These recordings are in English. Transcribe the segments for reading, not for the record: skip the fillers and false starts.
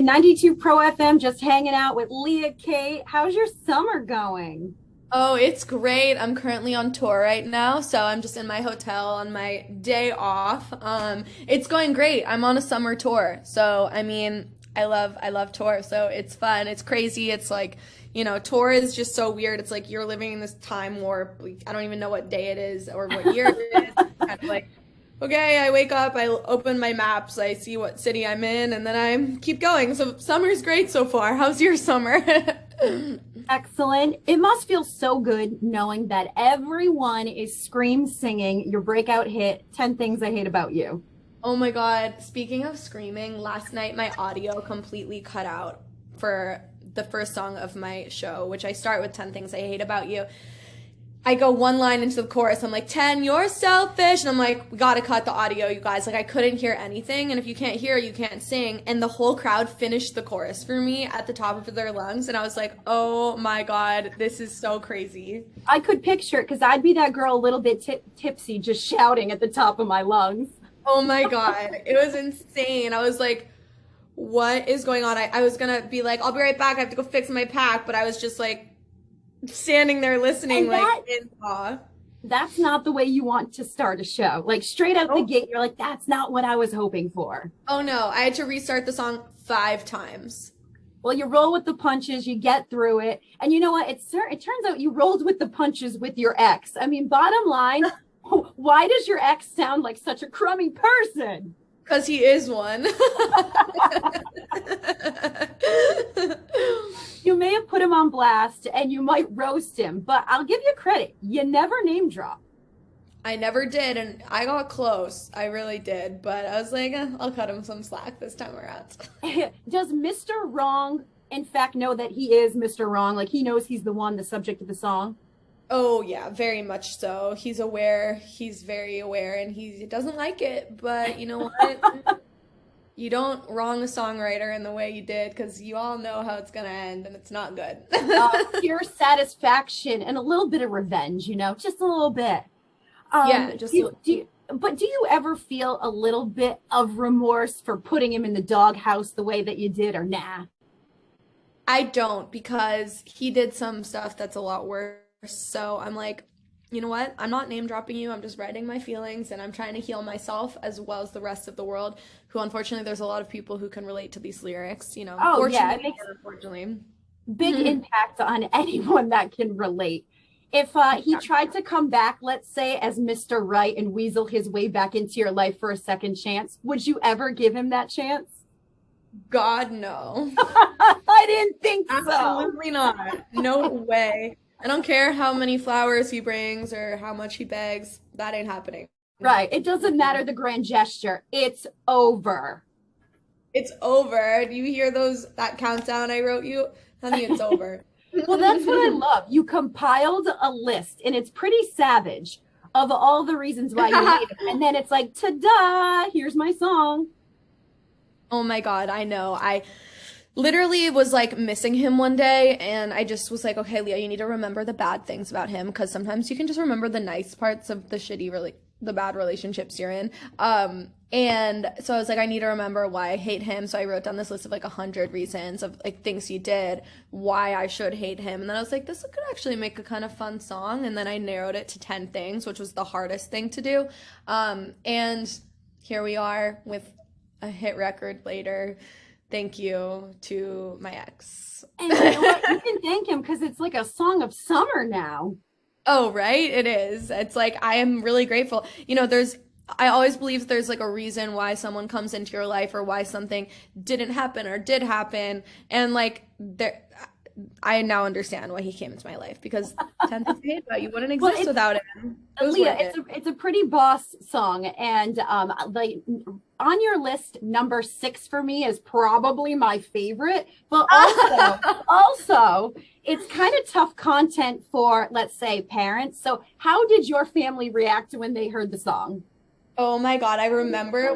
92 Pro FM, just hanging out with Leah Kate. How's your summer going? Oh, it's great. I'm currently on tour right now, so I'm just in my hotel on my day off. It's going great. I'm on a summer tour. So, I love tour. So it's fun. It's crazy. It's like, tour is just so weird. It's like you're living in this time warp. Like, I don't even know what day it is or what year it is. It's kind of like, okay, I wake up, I open my maps, I see what city I'm in, and then I keep going. So summer's great so far. How's your summer? Excellent. It must feel so good knowing that everyone is scream singing your breakout hit, 10 Things I Hate About You. Oh my God. Speaking of screaming, last night my audio completely cut out for the first song of my show, which I start with 10 Things I Hate About You. I go one line into the chorus. I'm like, 10, you're selfish. And I'm like, we gotta cut the audio, you guys. Like, I couldn't hear anything. And if you can't hear, you can't sing. And the whole crowd finished the chorus for me at the top of their lungs. And I was like, oh my God, this is so crazy. I could picture it because I'd be that girl a little bit tipsy, just shouting at the top of my lungs. Oh my God. It was insane. I was like, what is going on? I was gonna be like, I'll be right back. I have to go fix my pack. But I was just like, standing there listening, And like in awe. that's not the way you want to start a show. Like straight out the Oh, gate, you're like, that's not what I was hoping for. oh no, I had to restart the song 5 times. Well, you roll with the punches, you get through it. And you know what? It turns out you rolled with the punches with your ex. I mean, bottom line, why does your ex sound like such a crummy person? Because he is one. You may have put him on blast and you might roast him, but I'll give you credit. You never name drop. I never did, and I got close. I really did, but I was like, I'll cut him some slack this time around. Does Mr. Wrong, in fact, know that he is Mr. Wrong? Like he knows he's the one, the subject of the song? Oh, yeah, very much so. He's aware. He's very aware, and he doesn't like it, but you know what? You don't wrong a songwriter in the way you did, because you all know how it's gonna end, and it's not good. Pure satisfaction and a little bit of revenge, just a little bit. Yeah, just But do you ever feel a little bit of remorse for putting him in the doghouse the way that you did, or nah? I don't because he did some stuff that's a lot worse. So I'm like, you know what? I'm not name dropping you. I'm just writing my feelings and I'm trying to heal myself as well as the rest of the world, who unfortunately there's a lot of people who can relate to these lyrics, Oh yeah, it fortunately makes or unfortunately. big impact on anyone that can relate. If he tried to come back, let's say, as Mr. Right and weasel his way back into your life for a second chance, would you ever give him that chance? God, no. I didn't think so. Absolutely not. No way. I don't care how many flowers he brings or how much he begs. That ain't happening. Right. It doesn't matter the grand gesture. It's over. It's over. Do you hear that countdown I wrote you? Honey, it's over. Well, that's what I love. You compiled a list, and it's pretty savage of all the reasons why you hate him. And then it's like, ta-da, here's my song. Oh my God, I know. I literally was like missing him one day and I just was like, okay, Leah, you need to remember the bad things about him because sometimes you can just remember the nice parts of the bad relationships you're in. And so I was like, I need to remember why I hate him. So I wrote down this list of like 100 reasons of like things he did, why I should hate him. And then I was like, this could actually make a kind of fun song. And then I narrowed it to 10 things, which was the hardest thing to do. And here we are with a hit record later. Thank you to my ex. And you know what? You can thank him because it's like a song of summer now. Oh, right? It is. It's like I am really grateful. I always believe there's like a reason why someone comes into your life or why something didn't happen or did happen. And like I now understand why he came into my life because 10 Things I Hate About You wouldn't Well, exist without him. It was Leah, worth it. it's a pretty boss song, and like on your list, number 6 for me is probably my favorite. But also, it's kind of tough content for, let's say, parents. So, how did your family react when they heard the song? Oh my God, I remember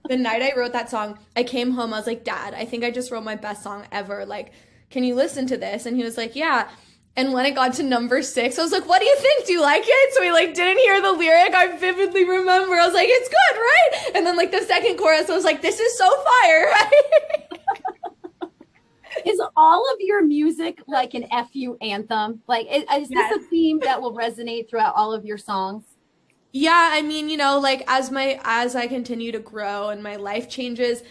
the night I wrote that song, I came home, I was like, Dad, I think I just wrote my best song ever. Like, can you listen to this? And he was like, yeah. And when it got to number 6, I was like, what do you think? Do you like it? So he like didn't hear the lyric. I vividly remember. I was like, it's good, right? And then like the second chorus, I was like, this is so fire, right? all of your music like an FU anthem? Like, is Yes. this a theme that will resonate throughout all of your songs? Yeah, I mean, like as I continue to grow and my life changes,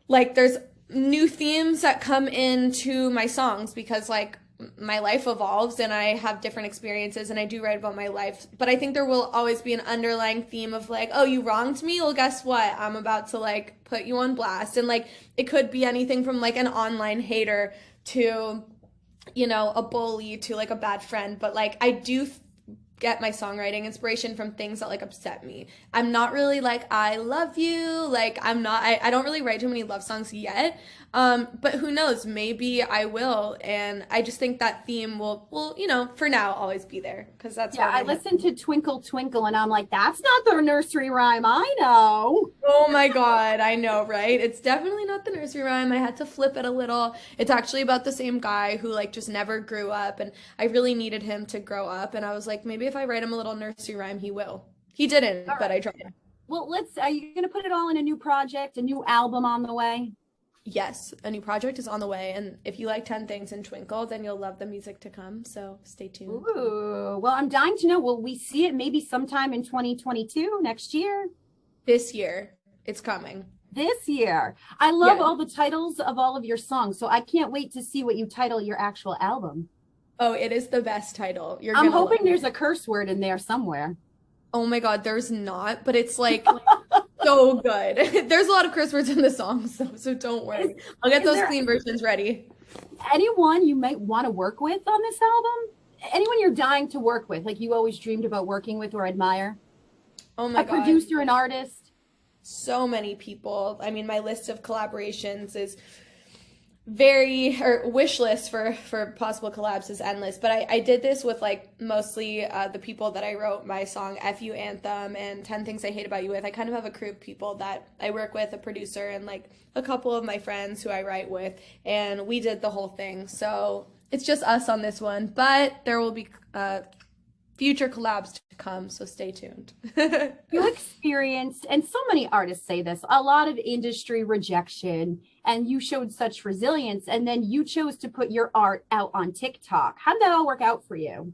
like there's new themes that come into my songs because like my life evolves and I have different experiences and I do write about my life. But I think there will always be an underlying theme of like, oh, you wronged me? Well, guess what? I'm about to like put you on blast. And like it could be anything from like an online hater to, a bully to like a bad friend. But like I do get my songwriting inspiration from things that like upset me. I'm not really like I love you. Like I don't really write too many love songs yet. But who knows? Maybe I will. And I just think that theme will, for now always be there because that's Yeah, I listened to Twinkle Twinkle and I'm like, that's not the nursery rhyme I know. Oh my God, I know, right? It's definitely not the nursery rhyme. I had to flip it a little. It's actually about the same guy who like just never grew up and I really needed him to grow up and I was like, maybe if I write him a little nursery rhyme, he will. He didn't, but I tried. Well, are you going to put it all in a new project, a new album on the way? Yes, a new project is on the way, and if you like 10 Things in Twinkle, then you'll love the music to come, so stay tuned. Ooh, well, I'm dying to know, will we see it maybe sometime in 2022, next year? This year, it's coming. This year. I love all the titles of all of your songs, so I can't wait to see what you title your actual album. Oh, it is the best title. I'm hoping there's a curse word in there somewhere. Oh my God, there's not, but it's like so good. There's a lot of curse words in the song, so don't worry. I'll get those clean versions ready. Anyone you might want to work with on this album? Anyone you're dying to work with, like you always dreamed about working with or admire? Oh my God. A producer, an artist? So many people. I mean, my list of collaborations is wish list for possible collabs is endless, but I did this with like mostly the people that I wrote my song FU Anthem and 10 Things I Hate About You with. I kind of have a crew of people that I work with, a producer and like a couple of my friends who I write with, and we did the whole thing. So it's just us on this one, but there will be future collabs to come, so stay tuned. You experienced, and so many artists say this, a lot of industry rejection, and you showed such resilience, and then you chose to put your art out on TikTok. How did that all work out for you?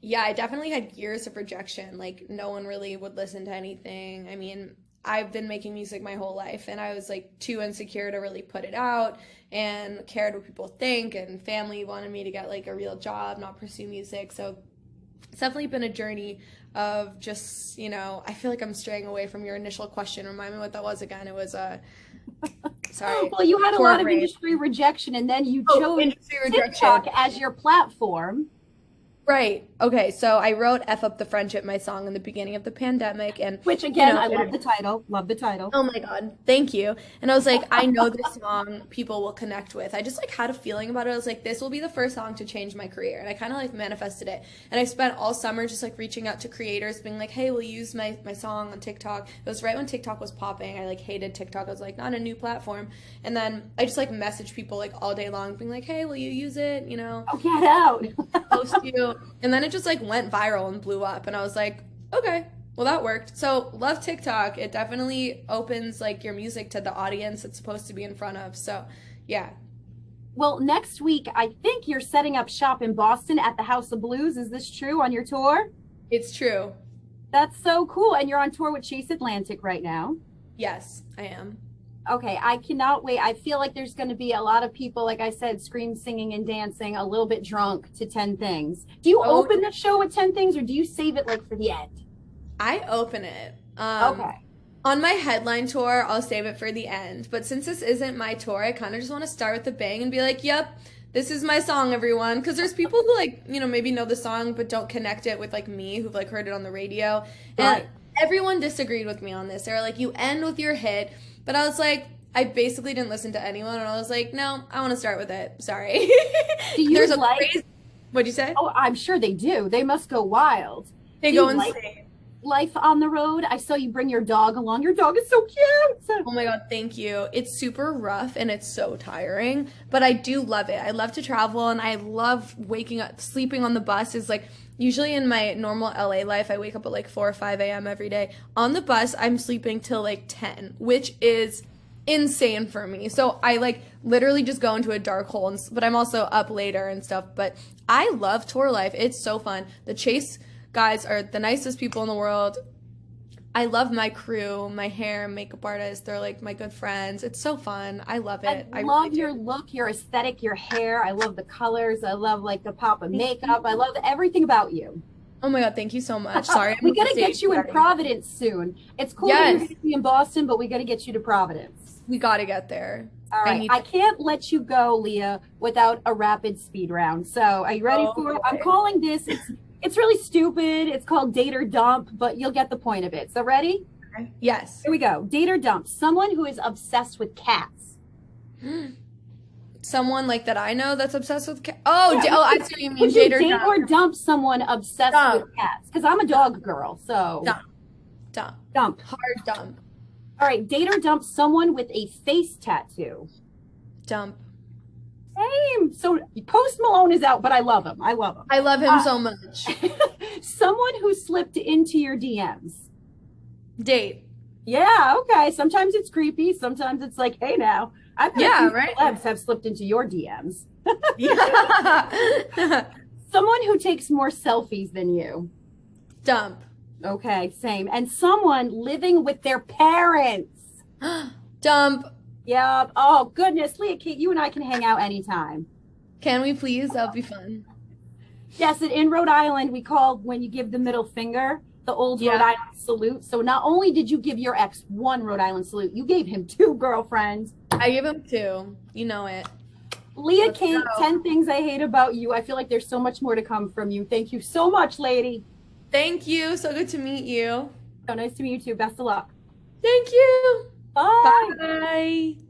Yeah, I definitely had years of rejection. Like, no one really would listen to anything. I mean, I've been making music my whole life, and I was like too insecure to really put it out and cared what people think, and family wanted me to get like a real job, not pursue music. So it's definitely been a journey of just, I feel like I'm straying away from your initial question. Remind me what that was again. It was sorry. Well, you had a lot of industry rejection, and then you chose TikTok as your platform. Right. Okay. So I wrote F Up the Friendship, my song, in the beginning of the pandemic. And which, again, I love the title. Love the title. Oh my God. Thank you. And I was like, I know this song people will connect with. I just like had a feeling about it. I was like, this will be the first song to change my career. And I kind of like manifested it. And I spent all summer just like reaching out to creators, being like, hey, will you use my song on TikTok? It was right when TikTok was popping. I like hated TikTok. I was like, not a new platform. And then I just like messaged people like all day long, being like, hey, will you use it? Oh, get out. Post you. And then it just like went viral and blew up. And I was like, okay, well, that worked. So love TikTok. It definitely opens like your music to the audience it's supposed to be in front of. So yeah. Well, next week, I think you're setting up shop in Boston at the House of Blues. Is this true on your tour? It's true. That's so cool. And you're on tour with Chase Atlantic right now. Yes, I am. Okay, I cannot wait. I feel like there's going to be a lot of people, like I said, scream, singing, and dancing, a little bit drunk to 10 Things. Do you open the show with 10 Things, or do you save it like for the end? I open it. Okay. On my headline tour, I'll save it for the end. But since this isn't my tour, I kind of just want to start with a bang and be like, yep, this is my song, everyone. Because there's people who like, maybe know the song but don't connect it with like me who've like heard it on the radio. And everyone disagreed with me on this. They were like, you end with your hit. But I was like, I basically didn't listen to anyone, and I was like, no, I want to start with it. Sorry. Do you What'd you say? Oh, I'm sure they do. They must go wild. They go insane. Life on the road? I saw you bring your dog along. Your dog is so cute. Oh my God, thank you. It's super rough, and it's so tiring, but I do love it. I love to travel, and I love waking up. Sleeping on the bus is like, usually in my normal LA life, I wake up at like 4 or 5 a.m. every day. On the bus, I'm sleeping till like 10, which is insane for me. So I like literally just go into a dark hole, but I'm also up later and stuff. But I love tour life. It's so fun. The Chase guys are the nicest people in the world. I love my crew, my hair and makeup artists. They're like my good friends. It's so fun. I love it. I love your look, your aesthetic, your hair. I love the colors. I love like the pop of makeup. I love everything about you. Oh my God, thank you so much. Sorry. We got to get you in Providence soon. It's cool that you're going to be in Boston, but we got to get you to Providence. We got to get there. All right. I can't let you go, Leah, without a rapid speed round. So are you ready for it? I'm calling this. It's really stupid. It's called date or dump, but you'll get the point of it. So ready? Yes. Here we go. Date or dump. Someone who is obsessed with cats. Someone like that I know that's obsessed with cats. Oh, yeah, I see what you mean. Would you date or dump someone obsessed with cats? Because I'm a dog girl, so. Dump. Hard dump. All right. Date or dump someone with a face tattoo. Dump. Same. So Post Malone is out, but I love him. I love him. I love him so much. Someone who slipped into your DMs. Date. Yeah, okay. Sometimes it's creepy. Sometimes it's like, hey now. I've had celebs have slipped into your DMs. Someone who takes more selfies than you. Dump. Okay, same. And someone living with their parents. Dump. Yeah. Oh, goodness. Leah Kate, you and I can hang out anytime. Can we please? That'll be fun. Yes, and in Rhode Island, we call when you give the middle finger the old Rhode Island salute. So not only did you give your ex one Rhode Island salute, you gave him 2, girlfriend. I gave him 2. You know it. Leah Kate, 10 things I hate about you. I feel like there's so much more to come from you. Thank you so much, lady. Thank you. So good to meet you. So nice to meet you too. Best of luck. Thank you. Bye. Bye.